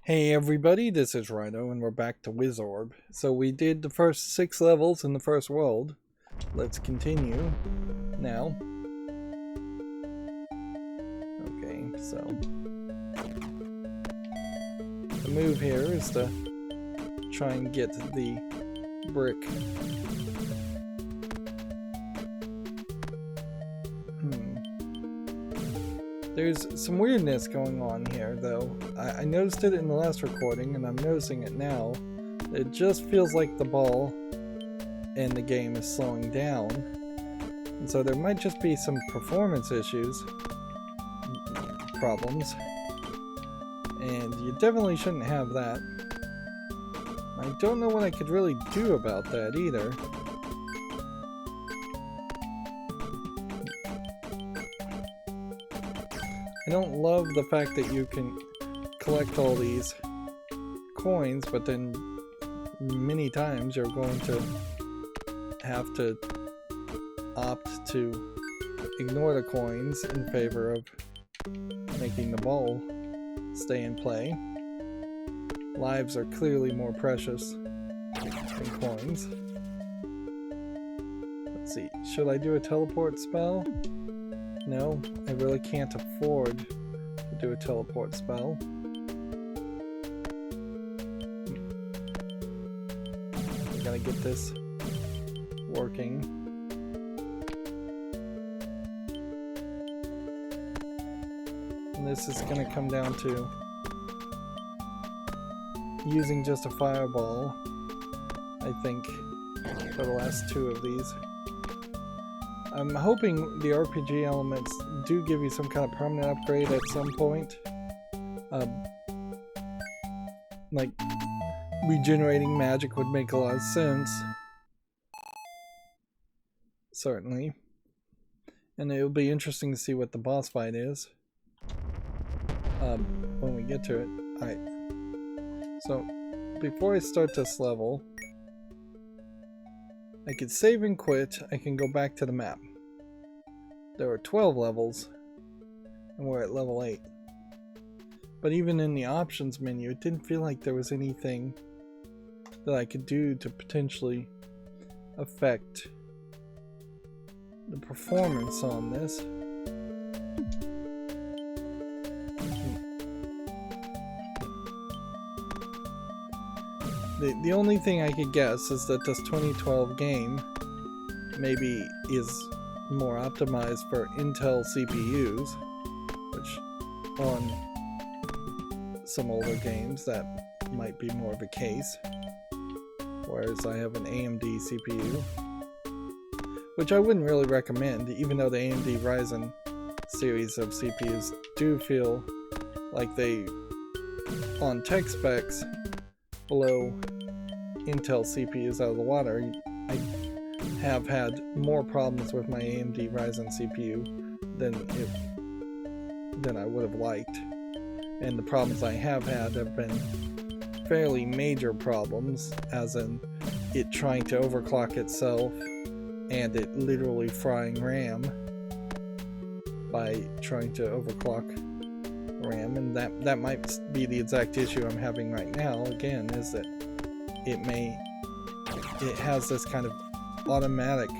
Hey everybody, this is Rydo and we're back to Wizorb. So we did the first 6 levels in the first world. Let's continue now. Okay, so the move here is to try and get the brick. There's some weirdness going on here, though. I noticed it in the last recording, and I'm noticing it now. It just feels like the ball in the game is slowing down. And so there might just be some performance problems. And you definitely shouldn't have that. I don't know what I could really do about that either. I don't love the fact that you can collect all these coins, but then many times you're going to have to opt to ignore the coins in favor of making the ball stay in play. Lives are clearly more precious than coins. Let's see, should I do a teleport spell? No, I really can't afford to do a teleport spell. I gotta get this working. And this is gonna come down to using just a fireball, I think, for the last 2 of these. I'm hoping the RPG elements do give you some kind of permanent upgrade at some point. Like, regenerating magic would make a lot of sense. Certainly. And it'll be interesting to see what the boss fight is. When we get to it. Alright. So, before I start this level, I could save and quit. I can go back to the map. There were 12 levels, and we're at level 8. But even in the options menu, it didn't feel like there was anything that I could do to potentially affect the performance on this. The only thing I could guess is that this 2012 game maybe is more optimized for Intel CPUs, which on some older games that might be more of a case, whereas I have an AMD CPU, which I wouldn't really recommend, even though the AMD Ryzen series of CPUs do feel like they, on tech specs, blow Intel CPUs out of the water. I have had more problems with my AMD Ryzen CPU than I would have liked, and the problems I have had been fairly major problems, as in it trying to overclock itself and it literally frying RAM by trying to overclock RAM, and that might be the exact issue I'm having right now. Again, is that it has this kind of automatic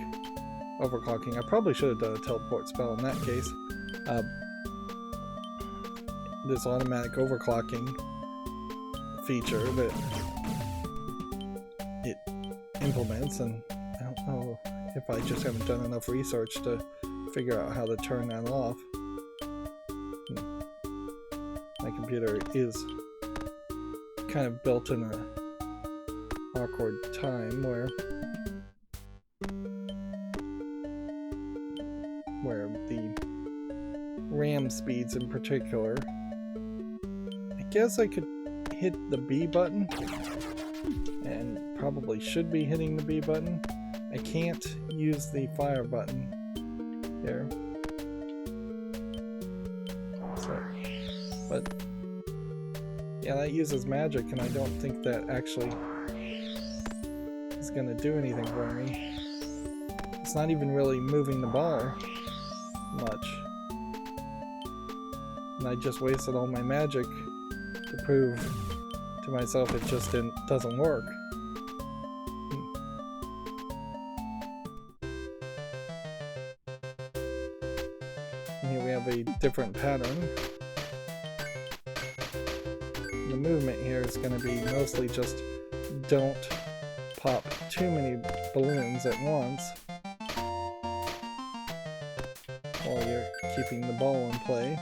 overclocking. I probably should have done a teleport spell in that case. This automatic overclocking feature that it implements, and I don't know if I just haven't done enough research to figure out how to turn that off. My computer is kind of built in a awkward time where the RAM speeds in particular, I guess I could hit the B button, and probably should be hitting the B button. I can't use the fire button here. So, but yeah, that uses magic, and I don't think that actually is going to do anything for me. It's not even really moving the bar much. And I just wasted all my magic to prove to myself it just doesn't work. And here we have a different pattern. The movement here is going to be mostly just don't pop too many balloons at once while you're keeping the ball in play.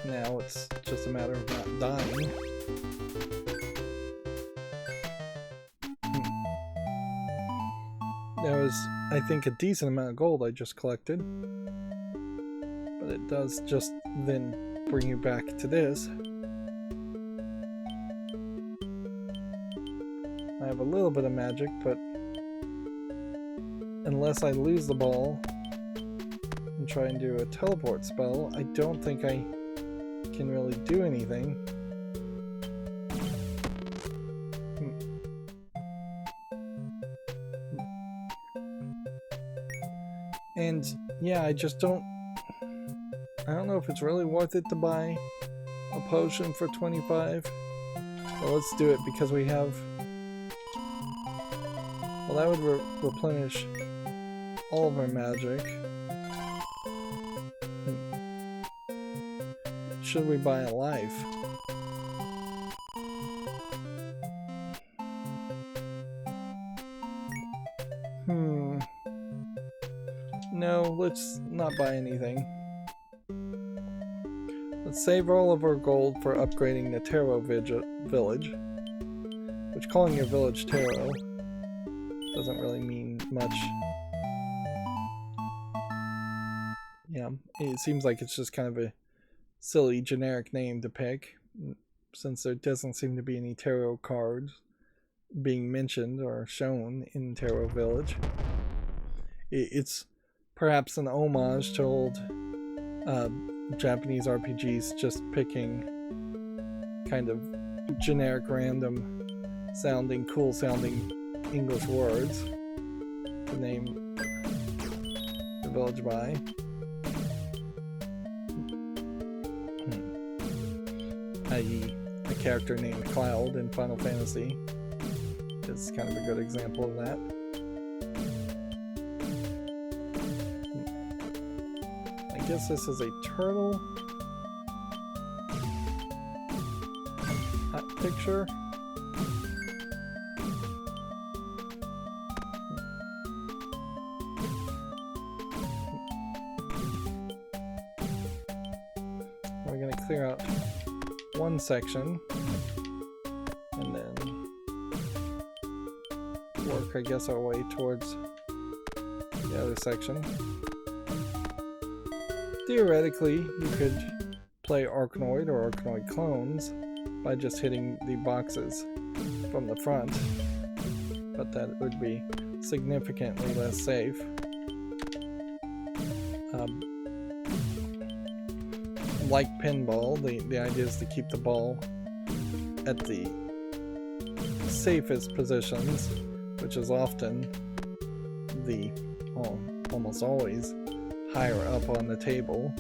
Now it's just a matter of not dying. There was, I think, a decent amount of gold I just collected, but it does just then bring you back to this. I have a little bit of magic, but unless I lose the ball and try and do a teleport spell, I don't think I can really do anything. And yeah, I don't know if it's really worth it to buy a potion for 25. Well, let's do it because we have, well, that would replenish all of our magic. Should we buy a life? No, let's not buy anything. Let's save all of our gold for upgrading the Taro village. Which, calling your village Taro doesn't really mean much. Yeah, it seems like it's just kind of a silly generic name to pick, since there doesn't seem to be any tarot cards being mentioned or shown in Taro Village. It's perhaps an homage to old Japanese RPGs just picking kind of generic, random sounding, cool sounding English words to name the village by. I.e. a character named Cloud in Final Fantasy is kind of a good example of that. I guess this is a turtle picture. We're going to clear out one section and then work, I guess, our way towards the other section. Theoretically, you could play Arkanoid or Arkanoid clones by just hitting the boxes from the front, but that would be significantly less safe. Like pinball, the idea is to keep the ball at the safest positions, which is often the, almost always, higher up on the table.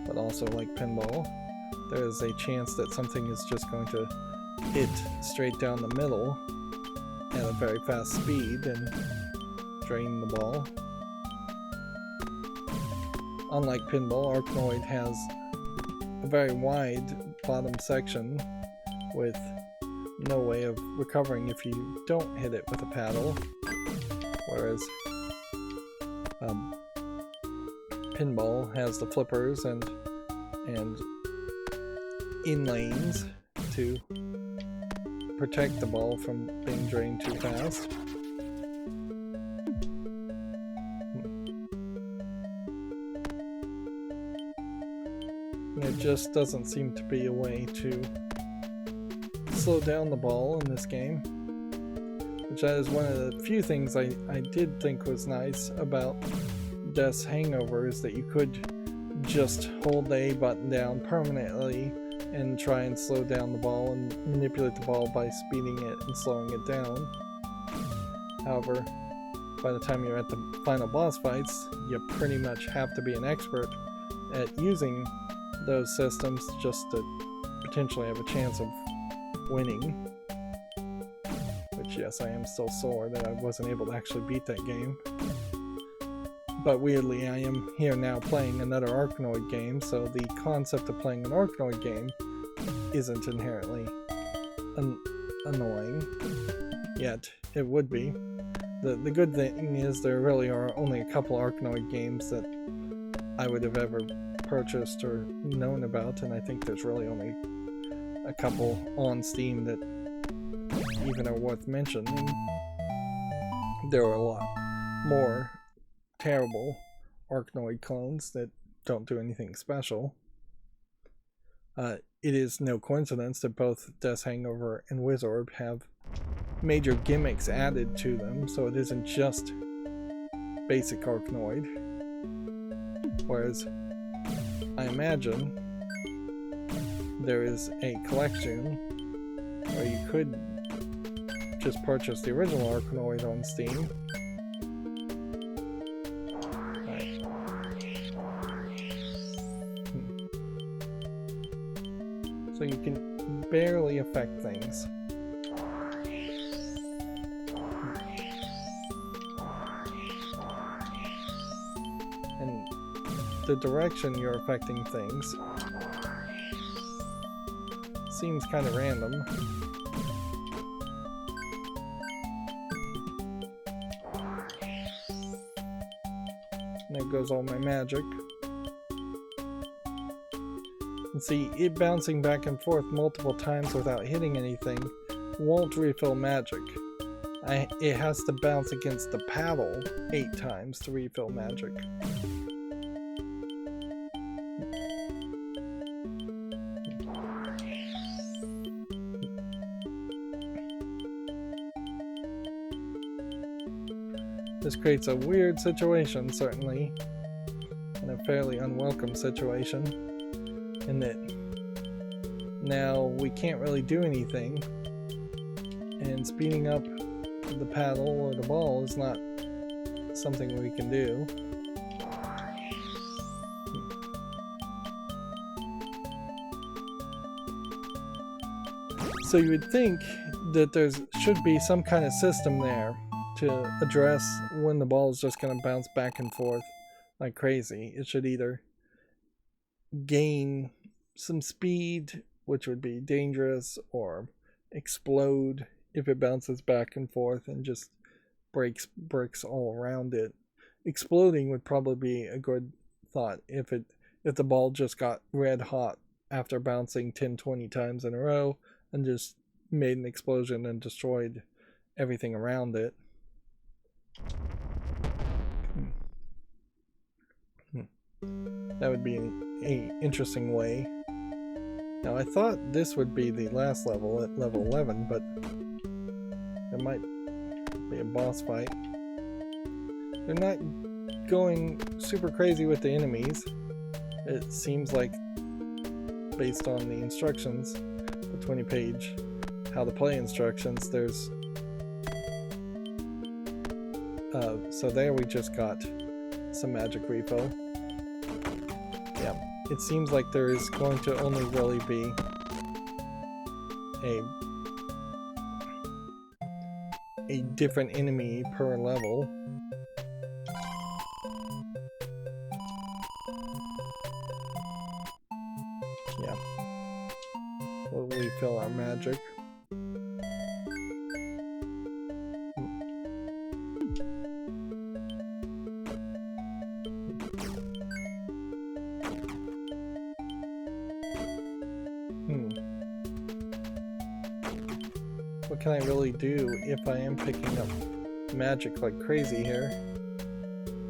But also, like pinball, there is a chance that something is just going to hit straight down the middle at a very fast speed and drain the ball. Unlike pinball, Arkanoid has a very wide bottom section with no way of recovering if you don't hit it with a paddle, whereas pinball has the flippers and in lanes to protect the ball from being drained too fast. There just doesn't seem to be a way to slow down the ball in this game, which is one of the few things I did think was nice about Death's Hangover, is that you could just hold the A button down permanently and try and slow down the ball and manipulate the ball by speeding it and slowing it down. However, by the time you're at the final boss fights, you pretty much have to be an expert at using those systems just to potentially have a chance of winning. Which, yes, I am still sore that I wasn't able to actually beat that game. But weirdly, I am here now playing another Arkanoid game, so the concept of playing an Arkanoid game isn't inherently annoying. Yet, it would be. The good thing is there really are only a couple Arkanoid games that I would have ever purchased or known about, and I think there's really only a couple on Steam that even are worth mentioning. There are a lot more terrible Arkanoid clones that don't do anything special. It is no coincidence that both Death's Hangover and Wizorb have major gimmicks added to them, so it isn't just basic Arkanoid. Whereas I imagine there is a collection where you could just purchase the original Arkanoid on Steam. Right. So you can barely affect things. And the direction you're affecting things seems kind of random. And there goes all my magic. And see, it bouncing back and forth multiple times without hitting anything won't refill magic. It has to bounce against the paddle 8 times to refill magic. This creates a weird situation, certainly, and a fairly unwelcome situation, in that now we can't really do anything, and speeding up the paddle or the ball is not something we can do. So you would think that there should be some kind of system there to address when the ball is just going to bounce back and forth like crazy. It should either gain some speed, which would be dangerous, or explode if it bounces back and forth and just breaks bricks all around it. Exploding would probably be a good thought if the ball just got red hot after bouncing 10-20 times in a row and just made an explosion and destroyed everything around it. That would be an interesting way. Now I thought this would be the last level at level 11, but there might be a boss fight. They're not going super crazy with the enemies. It seems like, based on the instructions, the 20-page how to play instructions, there's so there we just got some magic refill. Yeah, it seems like there is going to only really be a different enemy per level. Yeah, we'll refill our magic. What can I really do if I am picking up magic like crazy here?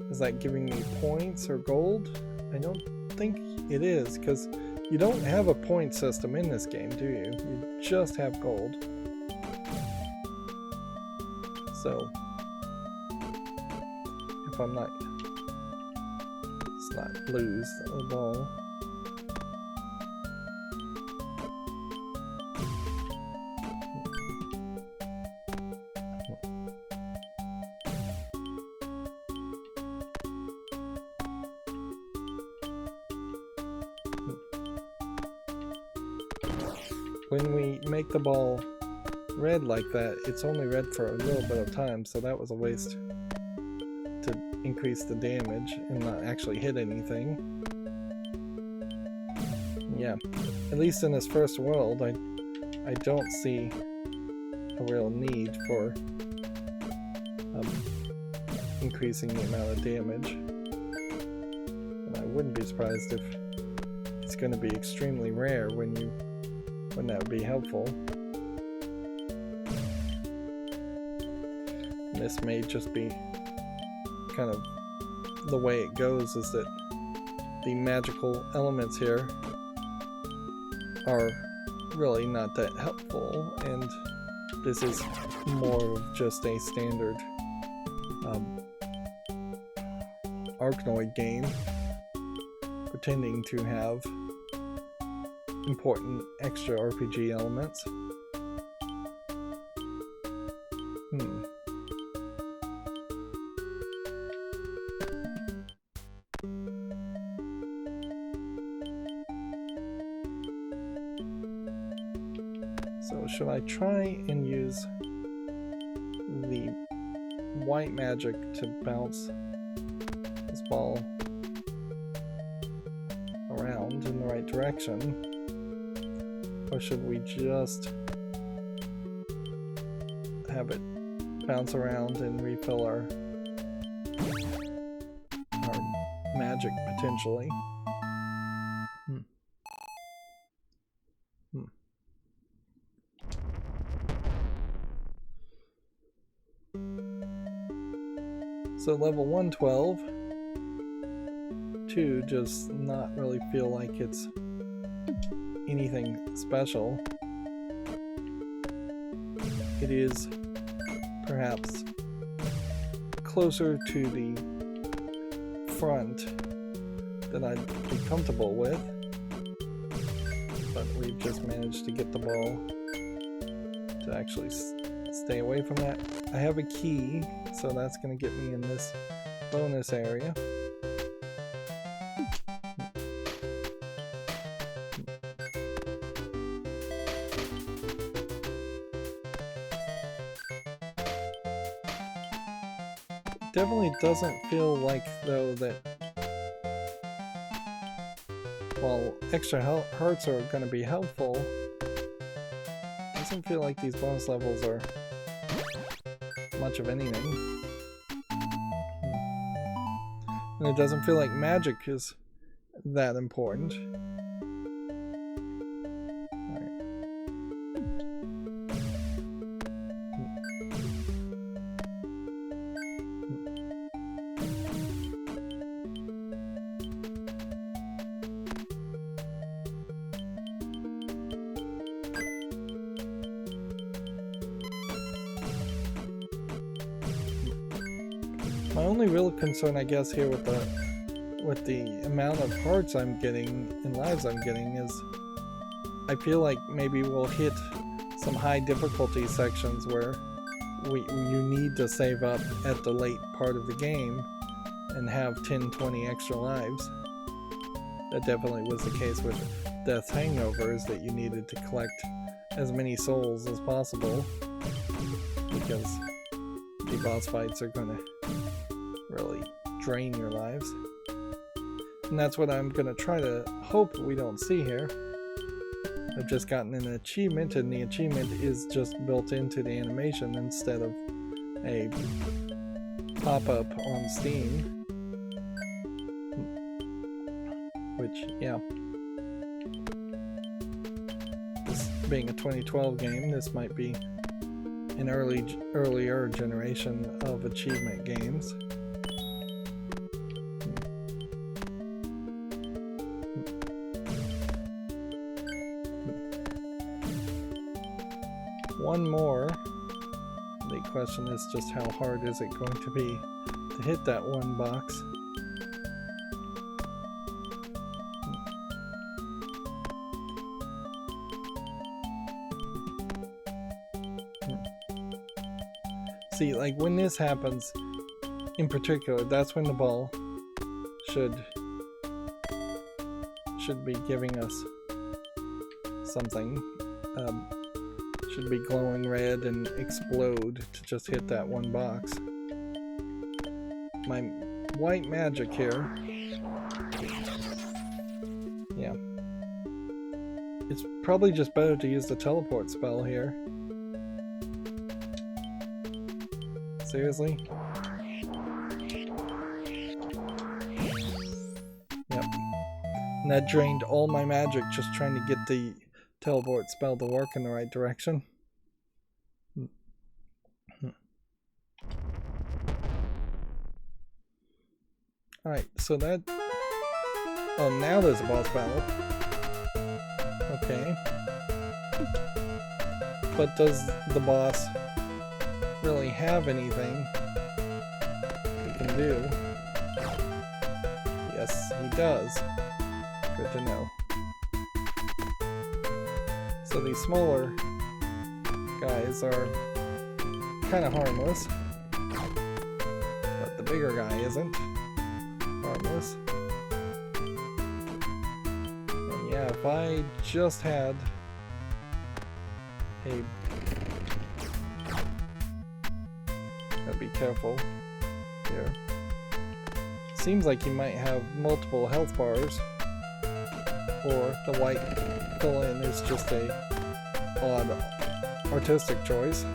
Is that giving me points or gold? I don't think it is, because you don't have a point system in this game, do you? You just have gold. So, if I'm not... let's not lose the ball. when we make the ball red like that, it's only red for a little bit of time, so that was a waste to increase the damage and not actually hit anything. Yeah, at least in this first world, I don't see a real need for increasing the amount of damage. And I wouldn't be surprised if it's going to be extremely rare when that would be helpful. And this may just be kind of the way it goes, is that the magical elements here are really not that helpful, and this is more of just a standard Arkanoid game pretending to have important extra RPG elements. So should I try and use the white magic to bounce this ball around in the right direction, or should we just have it bounce around and refill our magic potentially? So level 112, 2 does not really feel like it's anything special. It is perhaps closer to the front than I'd be comfortable with, but we've just managed to get the ball to actually stay away from that. I have a key, so that's going to get me in this bonus area. Definitely doesn't feel like, though, that while extra hearts are going to be helpful, it doesn't feel like these bonus levels are much of anything. And it doesn't feel like magic is that important. My only real concern, I guess, here with the amount of hearts I'm getting and lives I'm getting is I feel like maybe we'll hit some high difficulty sections where you need to save up at the late part of the game and have 10-20 extra lives. That definitely was the case with Death's Hangover, is that you needed to collect as many souls as possible because the boss fights are going to really drain your lives. And that's what I'm going to try to hope we don't see here. I've just gotten an achievement, and the achievement is just built into the animation instead of a pop-up on Steam. Which, yeah. This being a 2012 game, this might be an earlier generation of achievement games. One more. The question is just how hard is it going to be to hit that one box? See, like when this happens in particular, that's when the ball should be giving us something. should be glowing red and explode to just hit that one box. My white magic here. Yeah. It's probably just better to use the teleport spell here. Seriously? Yep. And that drained all my magic just trying to get the teleport spell to work in the right direction. Alright, so that... Oh, now there's a boss battle. Okay. But does the boss really have anything he can do? Yes, he does. Good to know. So these smaller guys are kind of harmless, but the bigger guy isn't harmless. And yeah, if I just had a... Gotta be careful here. Seems like he might have multiple health bars, or the white fill-in is just a odd artistic choice.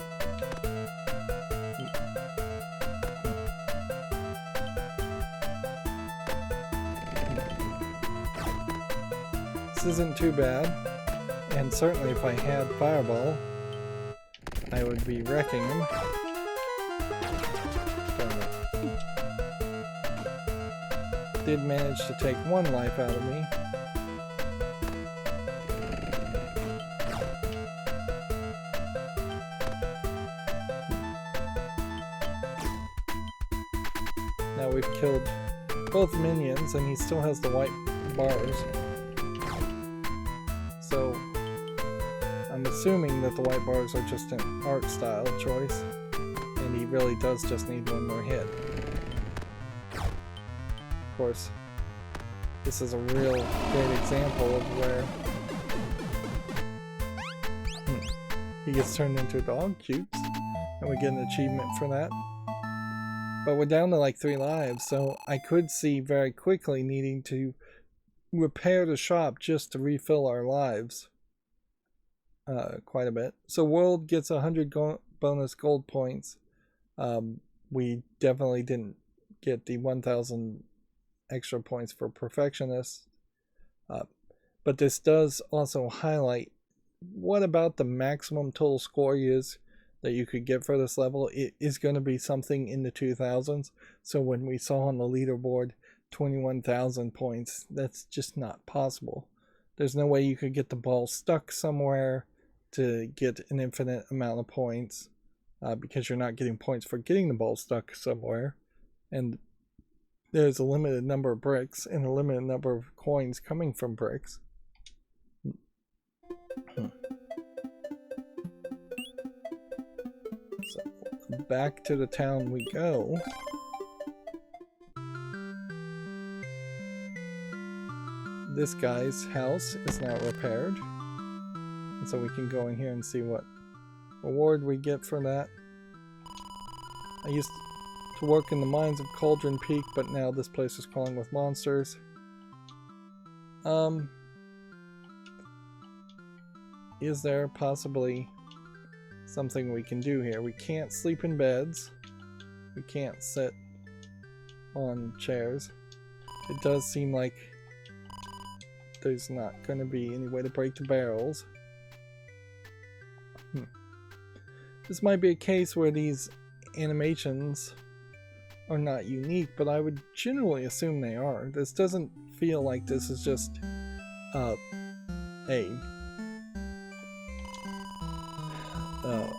This isn't too bad, and certainly if I had Fireball, I would be wrecking him. Did manage to take one life out of me. Now we've killed both minions and he still has the white bars. So I'm assuming that the white bars are just an art style choice and he really does just need one more hit. Of course, this is a real great example of where he gets turned into a dog, cute, and we get an achievement for that. But we're down to like 3 lives, so I could see very quickly needing to repair the shop just to refill our lives quite a bit. So World gets 100 bonus gold points. We definitely didn't get the 1,000 extra points for Perfectionist. But this does also highlight what about the maximum total score is that you could get for this level. It is going to be something in the 2000s. So when we saw on the leaderboard 21,000 points, that's just not possible. There's no way you could get the ball stuck somewhere to get an infinite amount of points because you're not getting points for getting the ball stuck somewhere. And there's a limited number of bricks and a limited number of coins coming from bricks. So back to the town we go. This guy's house is now repaired. And so we can go in here and see what reward we get for that. I used to work in the mines of Cauldron Peak, but now this place is crawling with monsters. Is there possibly something we can do here? We can't sleep in beds. We can't sit on chairs. It does seem like there's not going to be any way to break the barrels. This might be a case where these animations are not unique, but I would generally assume they are. This doesn't feel like this is just a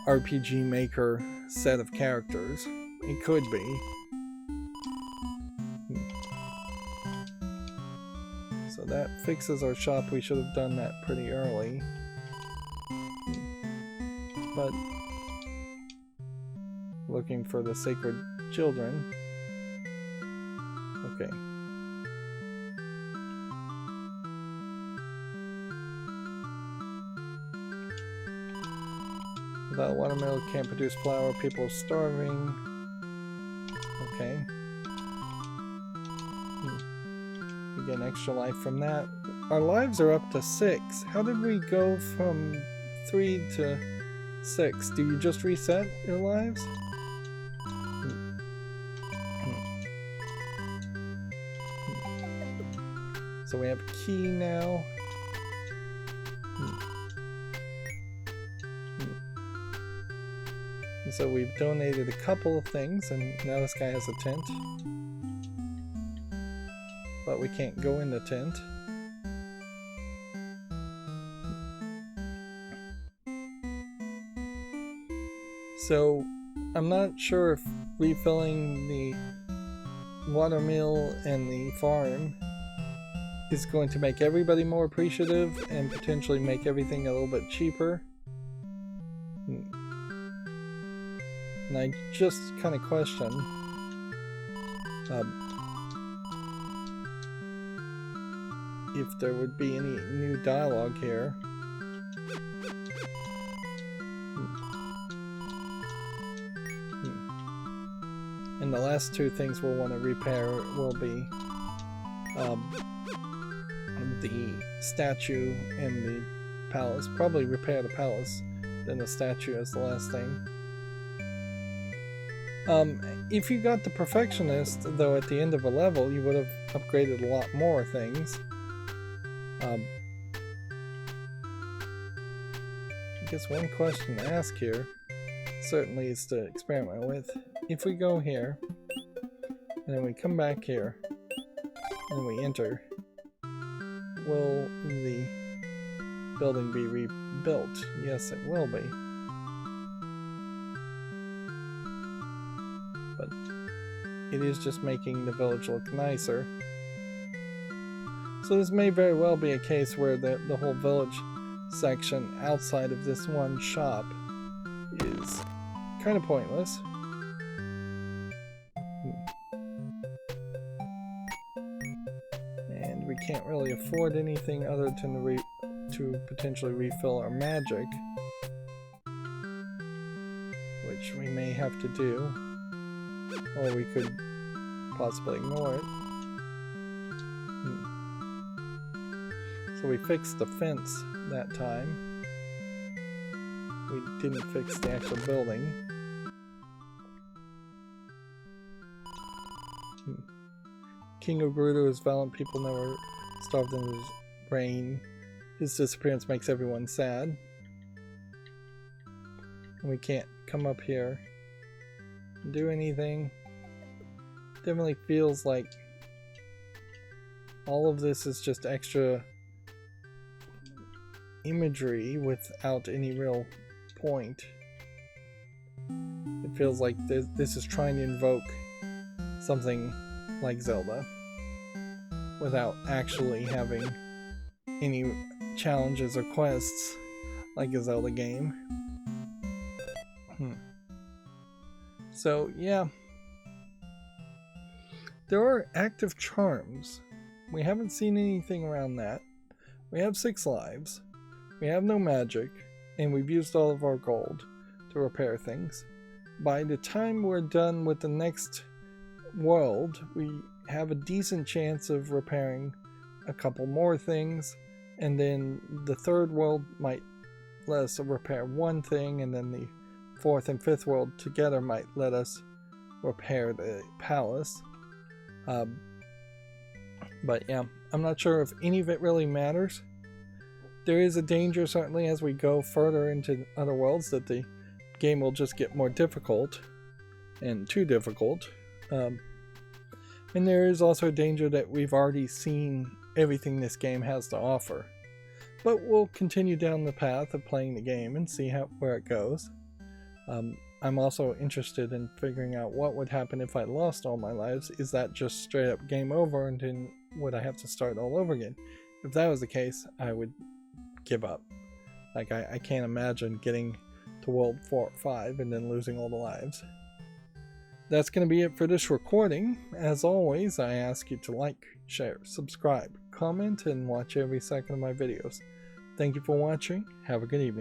RPG Maker set of characters. It could be. So that fixes our shop. We should have done that pretty early. But looking for the sacred children. Okay. Without watermill, can't produce flour, people are starving. Okay. We get an extra life from that. Our lives are up to 6. How did we go from 3 to 6? Do you just reset your lives? So we have a key now. And so we've donated a couple of things, and now this guy has a tent. But we can't go in the tent. So I'm not sure if refilling the watermill and the farm is going to make everybody more appreciative and potentially make everything a little bit cheaper. And I just kind of question if there would be any new dialogue here. And the last two things we'll want to repair will be the statue and the palace. Probably repair the palace, then the statue as the last thing. If you got the perfectionist, though, at the end of a level, you would have upgraded a lot more things. I guess one question to ask here certainly is to experiment with. If we go here, and then we come back here, and we enter, will the building be rebuilt? Yes, it will be. But it is just making the village look nicer. So this may very well be a case where the whole village section outside of this one shop is kind of pointless. And we can't really afford anything other than to potentially refill our magic, which we may have to do, or we could possibly ignore it. So we fixed the fence that time. We didn't fix the actual building. King of Gorudo is violent. People never starved in his reign. His disappearance makes everyone sad. And we can't come up here and do anything. Definitely feels like all of this is just extra imagery without any real point. It feels like this is trying to invoke something like Zelda without actually having any challenges or quests like a Zelda game. So yeah, there are active charms. We haven't seen anything around that. We have 6 lives. We have no magic, and we've used all of our gold to repair things. By the time we're done with the next world, we have a decent chance of repairing a couple more things, and then the third world might let us repair one thing, and then the 4th and 5th world together might let us repair the palace. But yeah, I'm not sure if any of it really matters. There is a danger, certainly, as we go further into other worlds, that the game will just get more difficult, and too difficult. And there is also a danger that we've already seen everything this game has to offer. But we'll continue down the path of playing the game and see where it goes. I'm also interested in figuring out what would happen if I lost all my lives. Is that just straight up game over, and then would I have to start all over again? If that was the case, I would give up. Like, I can't imagine getting to world 4 or 5 and then losing all the lives. That's going to be it for this recording. As always, I ask you to like, share, subscribe, comment, and watch every second of my videos. Thank you for watching. Have a good evening.